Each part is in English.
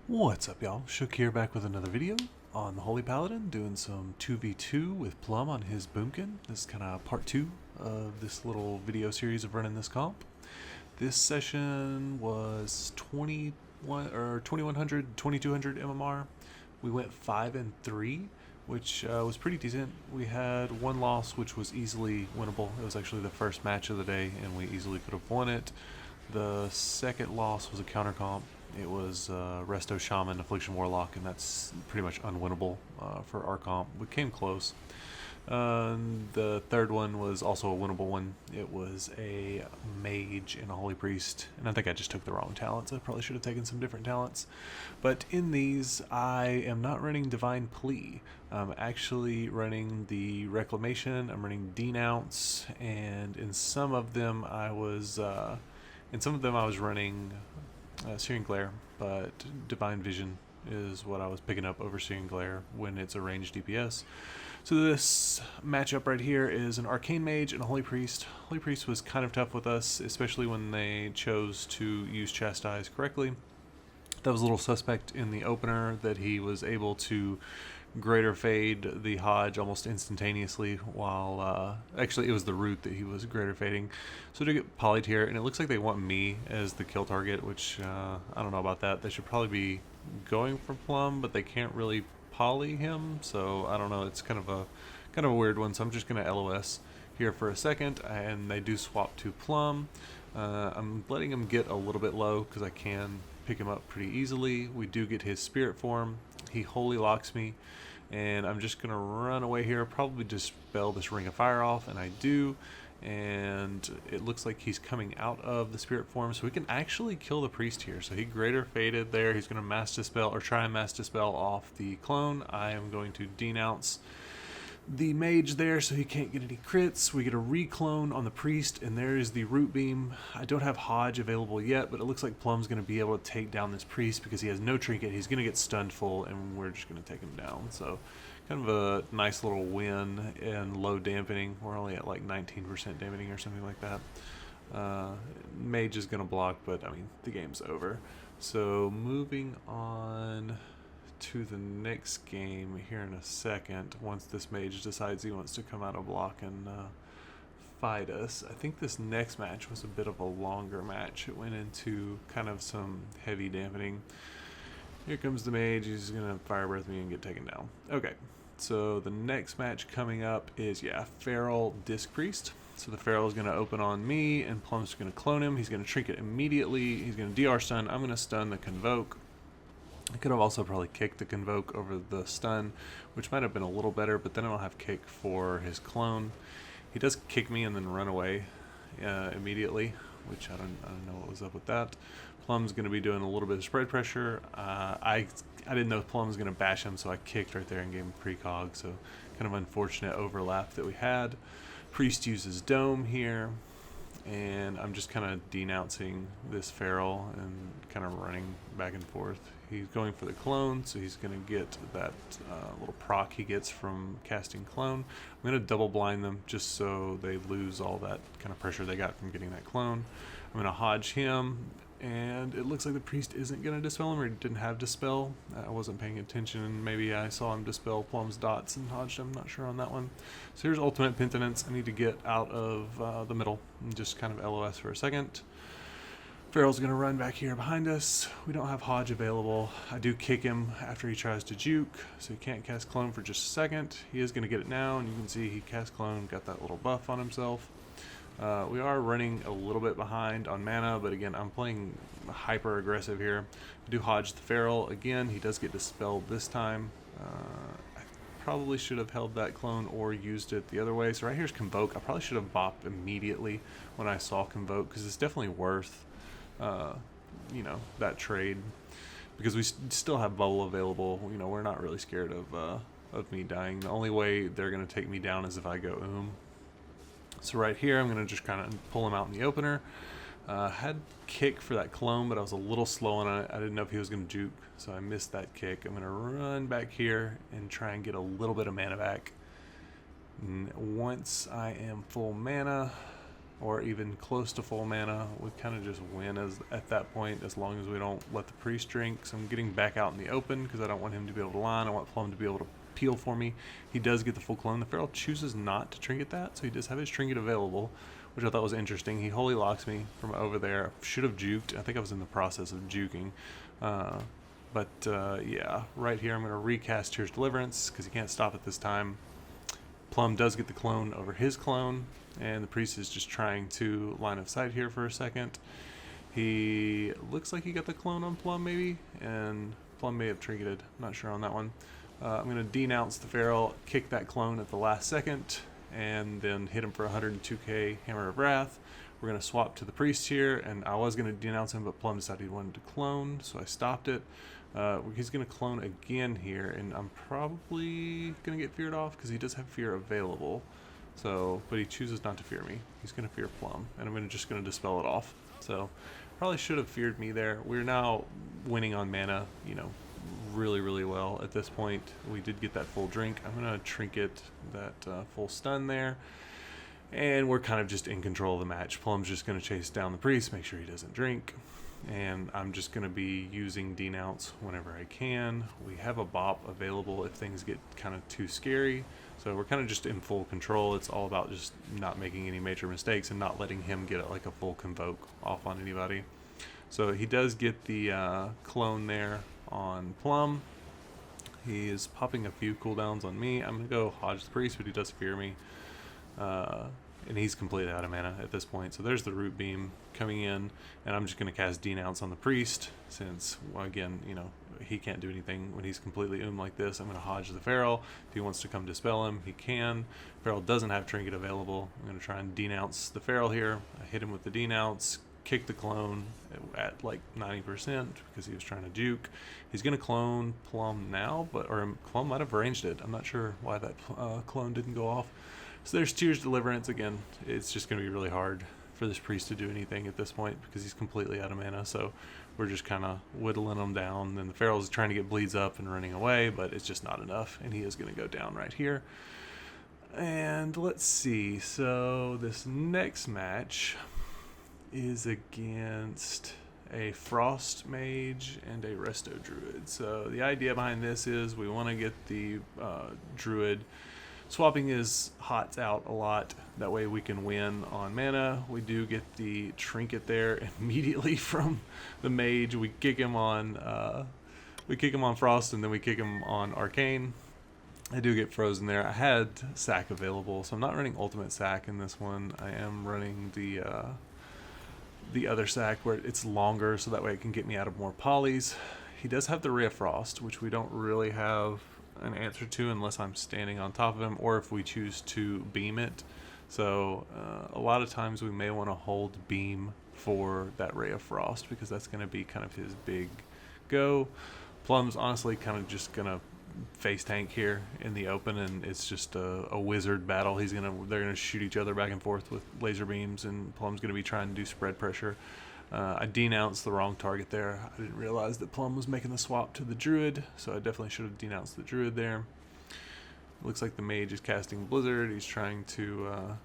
What's up, y'all? Shook here, back with another video on the Holy Paladin, doing some 2v2 with Plum on his Boomkin. This is kind of part 2 of this little video series of running this comp. This session was 2100, 2200 MMR. We went 5 and 3, which was pretty decent. We had one loss, which was easily winnable. It was actually the first match of the day, and we easily could have won it. The second loss was a counter comp. It was Resto Shaman, Affliction Warlock, and that's pretty much unwinnable for our comp. We came close. The third one was also a winnable one. It was a Mage and a Holy Priest, and I think I just took the wrong talents. I probably should have taken some different talents. But in these, I am not running Divine Plea. I'm actually running the Reclamation. I'm running Denounce, and in some of them I was running Searing Glare, but Divine Vision is what I was picking up over Searing Glare when it's a ranged DPS. So this matchup right here is an Arcane Mage and a Holy Priest. Holy Priest was kind of tough with us, especially when they chose to use Chastise correctly. That was a little suspect in the opener, that he was able to greater fade the Hodge almost instantaneously, while actually it was the root that he was greater fading. So to get polyed here, and it looks like they want me as the kill target, which I don't know about that. They should probably be going for Plum, but they can't really poly him, so I don't know. It's kind of a weird one. So I'm just gonna LOS here for a second, and they do swap to Plum. I'm letting him get a little bit low because I can pick him up pretty easily. We do get his spirit form. He holy locks me, and I'm just gonna run away here, probably dispel this ring of fire off, and I do. And it looks like he's coming out of the spirit form, so we can actually kill the priest here. So he greater faded there. He's gonna mass dispel, or try and mass dispel off the clone. I am going to denounce the mage there so he can't get any crits. We get a reclone on the priest, and there is the root beam. I don't have Hodge available yet, but it looks like Plum's going to be able to take down this priest because he has no trinket. He's going to get stunned full, and we're just going to take him down. So kind of a nice little win and low dampening. We're only at like 19% dampening or something like that. Mage is going to block, but I mean, the game's over. So moving on to the next game here in a second, once this mage decides he wants to come out of block and fight us. I think this next match was a bit of a longer match. It went into kind of some heavy dampening. Here comes the mage. He's gonna fire breath me and get taken down. Okay, so the next match coming up is, yeah, Feral Disc Priest. So the Feral is going to open on me, and Plum's going to clone him. He's going to trinket immediately. He's going to DR stun. I'm going to stun the Convoke. I could have also probably kicked the Convoke over the stun, which might have been a little better, but then I don't have kick for his clone. He does kick me and then run away immediately, which I don't know what was up with that. Plum's going to be doing a little bit of spread pressure. I didn't know Plum was going to bash him, so I kicked right there and gave him precog, so kind of unfortunate overlap that we had. Priest uses Dome here, and I'm just kind of denouncing this Feral and kind of running back and forth. He's going for the clone, so he's going to get that little proc he gets from casting clone. I'm going to double blind them just so they lose all that kind of pressure they got from getting that clone. I'm going to Hodge him, and it looks like the priest isn't going to dispel him, or he didn't have dispel. I wasn't paying attention. Maybe I saw him dispel Plum's dots and Hodged him. Not sure on that one. So here's ultimate penitence. I need to get out of the middle and just kind of LOS for a second. Feral's going to run back here behind us. We don't have Hodge available. I do kick him after he tries to juke, so he can't cast clone for just a second. He is going to get it now, and you can see he cast clone, got that little buff on himself. We are running a little bit behind on mana, but again, I'm playing hyper aggressive here. I do Hodge the Feral. Again, he does get dispelled this time. I probably should have held that clone or used it the other way. So right here's Convoke. I probably should have bopped immediately when I saw Convoke, because it's definitely worth that trade, because we still have bubble available. We're not really scared of me dying. The only way they're going to take me down is if I go So right here, I'm going to just kind of pull him out in the opener. Had kick for that clone, but I was a little slow on it. I didn't know if he was going to juke, so I missed that kick. I'm going to run back here and try and get a little bit of mana back. And once I am full mana, or even close to full mana, we kind of just win at that point, as long as we don't let the priest drink. So I'm getting back out in the open because I don't want him to be able to line. I want Plum to be able to peel for me. He does get the full clone. The Feral chooses not to trinket that, so he does have his trinket available, which I thought was interesting. He holy locks me from over there. Should have juked. I think I was in the process of juking. Yeah, right here I'm going to recast Tears Deliverance because he can't stop it this time. Plum does get the clone over his clone, and the priest is just trying to line of sight here for a second. He looks like he got the clone on Plum maybe, and Plum may have trinketed. I'm not sure on that one. I'm going to denounce the Feral, kick that clone at the last second, and then hit him for 102k Hammer of Wrath. We're going to swap to the priest here, and I was going to denounce him, but Plum decided he wanted to clone, so I stopped it. He's going to clone again here, and I'm probably going to get feared off because he does have fear available. So, but he chooses not to fear me. He's going to fear Plum, and I'm just going to dispel it off. So, probably should have feared me there. We're now winning on mana, you know, really, really well at this point. We did get that full drink. I'm going to trinket that full stun there. And we're kind of just in control of the match. Plum's just going to chase down the priest, make sure he doesn't drink. And I'm just going to be using denounce whenever I can. We have a bop available if things get kind of too scary. So we're kind of just in full control. It's all about just not making any major mistakes and not letting him get like a full convoke off on anybody. So he does get the clone there on Plum. He is popping a few cooldowns on me. I'm going to go Hodge the priest, but he does fear me. And he's completely out of mana at this point. So there's the root beam coming in, and I'm just going to cast denounce on the priest since, well, again, you know, he can't do anything when he's completely like this. I'm going to Hodge the Feral. If he wants to come dispel him, he can. Feral doesn't have trinket available. I'm going to try and denounce the Feral here. I hit him with the denounce, kick the clone at like 90% because he was trying to juke. He's going to clone Plum now, or Plum might have ranged it. I'm not sure why that clone didn't go off. So there's Tears Deliverance again. It's just going to be really hard for this priest to do anything at this point because he's completely out of mana. So we're just kind of whittling him down. And the Feral's trying to get bleeds up and running away, but it's just not enough. And he is going to go down right here. And let's see. So this next match is against a Frost Mage and a Resto Druid. So the idea behind this is we want to get the Druid swapping his hots out a lot. That way we can win on mana. We do get the trinket there immediately from the mage. We kick him on Frost, and then we kick him on Arcane. I do get frozen there. I had sack available, so I'm not running ultimate sack in this one. I am running the other sack where it's longer, so that way it can get me out of more polys. He does have the Ray of Frost, which we don't really have an answer to unless I'm standing on top of him, or if we choose to beam it. So a lot of times we may want to hold beam for that Ray of Frost because that's going to be kind of his big go. Plum's honestly kind of just going to face tank here in the open, and it's just a wizard battle. They're gonna shoot each other back and forth with laser beams, and Plum's gonna be trying to do spread pressure. I denounced the wrong target there. I didn't realize that Plum was making the swap to the Druid, so I definitely should have denounced the Druid there. Looks like the Mage is casting Blizzard. He's trying to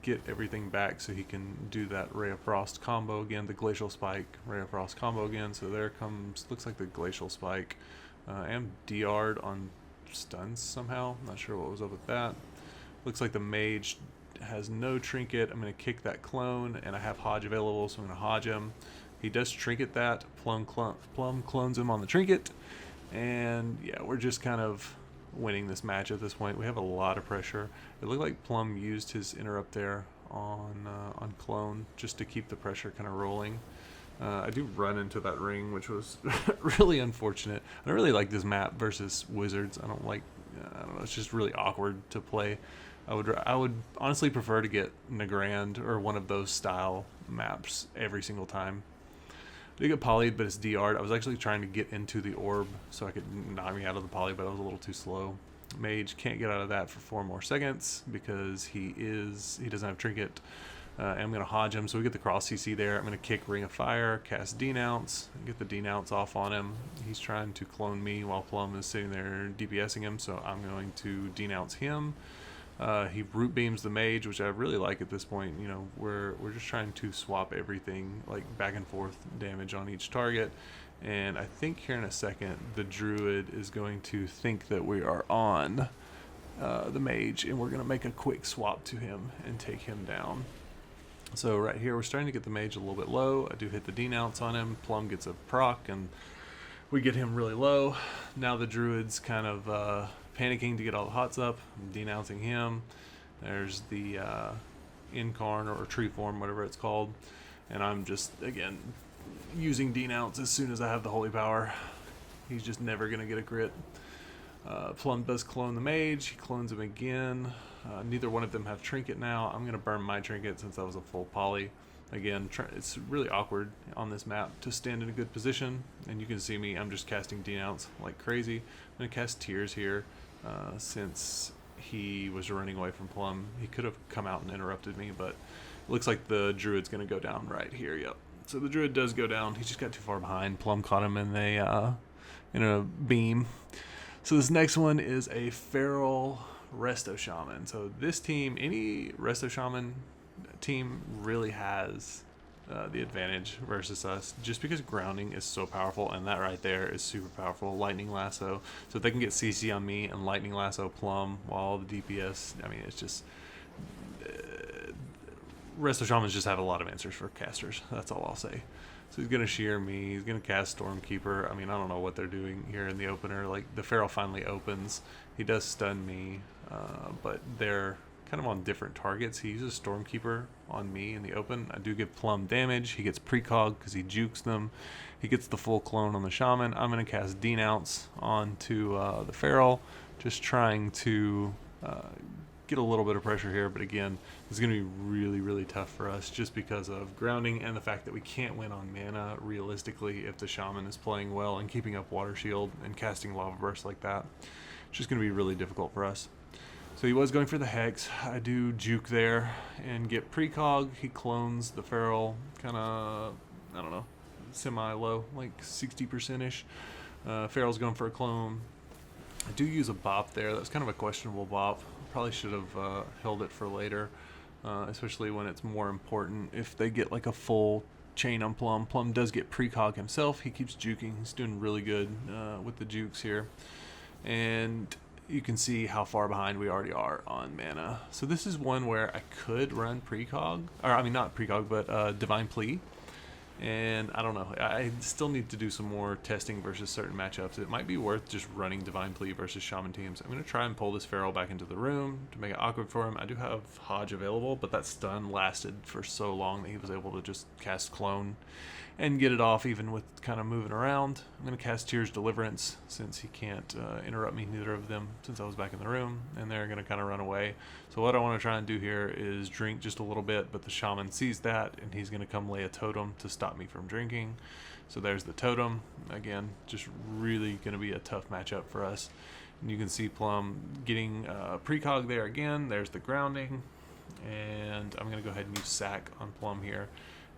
get everything back so he can do that Ray of Frost combo again, the Glacial Spike, Ray of Frost combo again. So there comes, looks like the Glacial Spike. I am DR'd on stuns somehow. Not sure what was up with that. Looks like the Mage has no trinket. I'm going to kick that clone, and I have Hodge available, so I'm going to Hodge him. He does trinket that. Plum clones him on the trinket, and yeah, we're just kind of winning this match at this point. We have a lot of pressure. It looked like Plum used his interrupt there on clone just to keep the pressure kind of rolling. I do run into that ring, which was really unfortunate. I don't really like this map versus wizards. I don't know, it's just really awkward to play. I would honestly prefer to get Nagrand or one of those style maps every single time. I did get polyed, but it's DR'd. I was actually trying to get into the orb so I could knock me out of the poly, but I was a little too slow. Mage can't get out of that for 4 more seconds because he doesn't have trinket. I'm going to Hodge him, so we get the cross CC there. I'm going to kick Ring of Fire, cast Denounce, get the Denounce off on him. He's trying to clone me while Plum is sitting there DPSing him, so I'm going to Denounce him. He root beams the mage, which I really like at this point. You know, we're just trying to swap everything like back and forth damage on each target. And I think here in a second, the druid is going to think that we are on the mage, and we're going to make a quick swap to him and take him down. So right here, we're starting to get the mage a little bit low. I do hit the denounce on him. Plum gets a proc, and we get him really low. Now the druid's kind of panicking to get all the hots up. I'm denouncing him. There's the incarn or tree form, whatever it's called. And I'm just, again, using denounce as soon as I have the holy power. He's just never going to get a crit. Plum does clone the mage. He clones him again. Neither one of them have trinket now. I'm going to burn my trinket since that was a full poly. Again, it's really awkward on this map to stand in a good position. And you can see me, I'm just casting denounce like crazy. I'm going to cast tears here since he was running away from Plum. He could have come out and interrupted me, but it looks like the druid's going to go down right here. Yep. So the druid does go down. He just got too far behind. Plum caught him in a beam. So this next one is a Feral Resto Shaman. So this team, any Resto Shaman team really has the advantage versus us, just because grounding is so powerful, and that right there is super powerful. Lightning Lasso. So if they can get CC on me and Lightning Lasso Plum while the DPS, I mean, it's just... Resto Shamans just have a lot of answers for casters. That's all I'll say. So he's going to shear me. He's going to cast Stormkeeper. I mean, I don't know what they're doing here in the opener. Like, the Feral finally opens. He does stun me, but they're kind of on different targets. He uses Stormkeeper on me in the open. I do give Plum damage. He gets precog because he jukes them. He gets the full clone on the Shaman. I'm going to cast Denounce onto the Feral, just trying to get a little bit of pressure here, but again, it's going to be really, really tough for us just because of grounding and the fact that we can't win on mana realistically if the Shaman is playing well and keeping up Water Shield and casting Lava Burst like that. It's just going to be really difficult for us. So he was going for the Hex. I do juke there and get precog. He clones the Feral, kind of, I don't know, semi-low, like 60%-ish. Feral's going for a clone. I do use a bop there. That was kind of a questionable bop. Probably should have held it for later, especially when it's more important. If they get like a full chain on Plum, Plum does get precog himself. He keeps juking. He's doing really good with the jukes here. And you can see how far behind we already are on mana. So this is one where I could run precog, or I mean not precog, but Divine Plea. And I don't know, I still need to do some more testing versus certain matchups. It might be worth just running Divine Plea versus Shaman teams. I'm going to try and pull this Feral back into the room to make it awkward for him. I do have Hodge available, but that stun lasted for so long that he was able to just cast Clone and get it off even with kind of moving around. I'm going to cast Tears Deliverance since he can't interrupt me, neither of them, since I was back in the room, and they're going to kind of run away. So what I want to try and do here is drink just a little bit, but the Shaman sees that, and he's going to come lay a totem to stop me from drinking. So there's the totem. Again, just really going to be a tough matchup for us. And you can see Plum getting precog there again. There's the grounding, and I'm going to go ahead and use Sack on Plum here.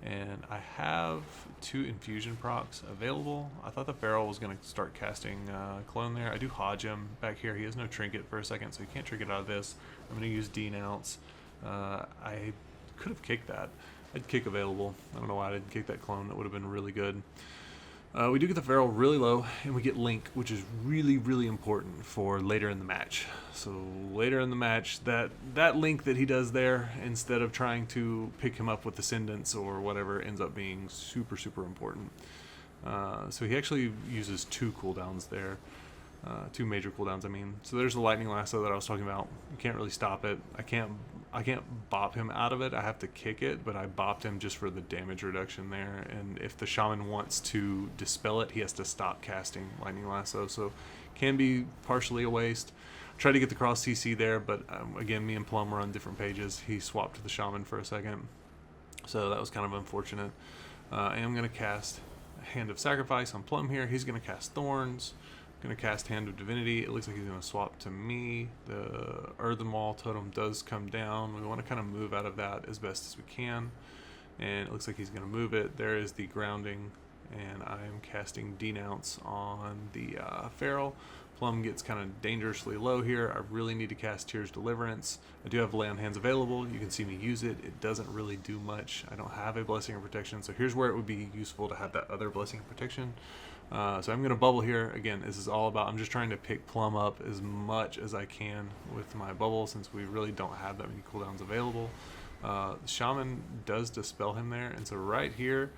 And I have 2 infusion procs available. I thought the Feral was going to start casting Clone there. I do Hodge him back here. He has no trinket for a second, so he can't trinket out of this. I'm going to use Denounce. I could have kicked that. I had kick available. I don't know why I didn't kick that Clone. That would have been really good. We do get the Feral really low, and we get Link, which is really, really important for later in the match. So later in the match, that Link that he does there, instead of trying to pick him up with Ascendance or whatever, ends up being super, super important. So he actually uses 2 cooldowns there. 2 major cooldowns, I mean. So there's the Lightning Lasso that I was talking about. You can't really stop it. I can't bop him out of it. I have to kick it, but I bopped him just for the damage reduction there. And if the Shaman wants to dispel it, he has to stop casting Lightning Lasso. So can be partially a waste. Tried to get the cross CC there, but again, me and Plum were on different pages. He swapped to the Shaman for a second. So that was kind of unfortunate. I am going to cast Hand of Sacrifice on Plum here. He's going to cast Thorns. Going to cast Hand of Divinity. It looks like he's going to swap to me. The Earthen Wall totem does come down. We want to kind of move out of that as best as we can. And it looks like he's going to move it. There is the grounding. And I am casting Denounce on the Feral. Plum gets kind of dangerously low here. I really need to cast Tears Deliverance. I do have Lay on Hands available. You can see me use it. It doesn't really do much. I don't have a Blessing of Protection, so here's where it would be useful to have that other Blessing of Protection. So I'm going to bubble here. Again, this is all about, I'm just trying to pick Plum up as much as I can with my bubble, since we really don't have that many cooldowns available. The Shaman does dispel him there, and so right here,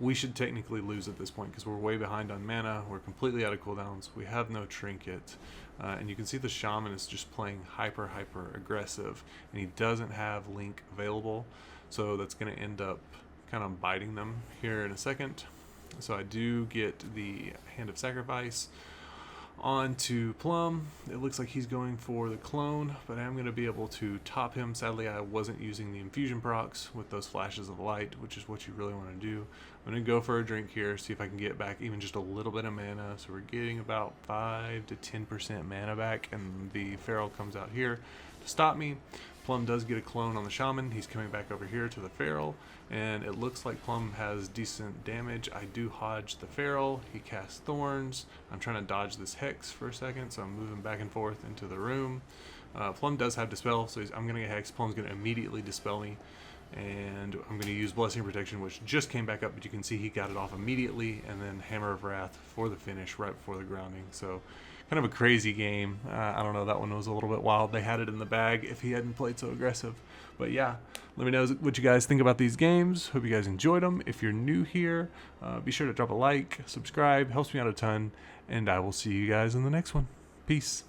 we should technically lose at this point because we're way behind on mana. We're completely out of cooldowns. We have no trinket. And you can see the Shaman is just playing hyper aggressive, and he doesn't have Link available. So that's going to end up kind of biting them here in a second. So I do get the Hand of Sacrifice onto Plum. It looks like he's going for the clone, but I'm going to be able to top him. Sadly, I wasn't using the infusion procs with those flashes of light, which is what you really want to do. I'm going to go for a drink here, see if I can get back even just a little bit of mana. So we're getting about 5 to 10% mana back, and the Feral comes out here to stop me. Plum does get a clone on the Shaman. He's coming back over here to the Feral, and it looks like Plum has decent damage. I do hodge the Feral. He casts Thorns. I'm trying to dodge this Hex for a second, so I'm moving back and forth into the room. Plum does have Dispel, so I'm going to get Hex. Plum's going to immediately Dispel me, and I'm going to use Blessing of Protection, which just came back up, but you can see he got it off immediately, and then Hammer of Wrath for the finish right before the grounding. So kind of a crazy game. I don't know, that one was a little bit wild. They had it in the bag if he hadn't played so aggressive. But yeah, let me know what you guys think about these games. Hope you guys enjoyed them. If you're new here, be sure to drop a like, subscribe, helps me out a ton, and I will see you guys in the next one. Peace.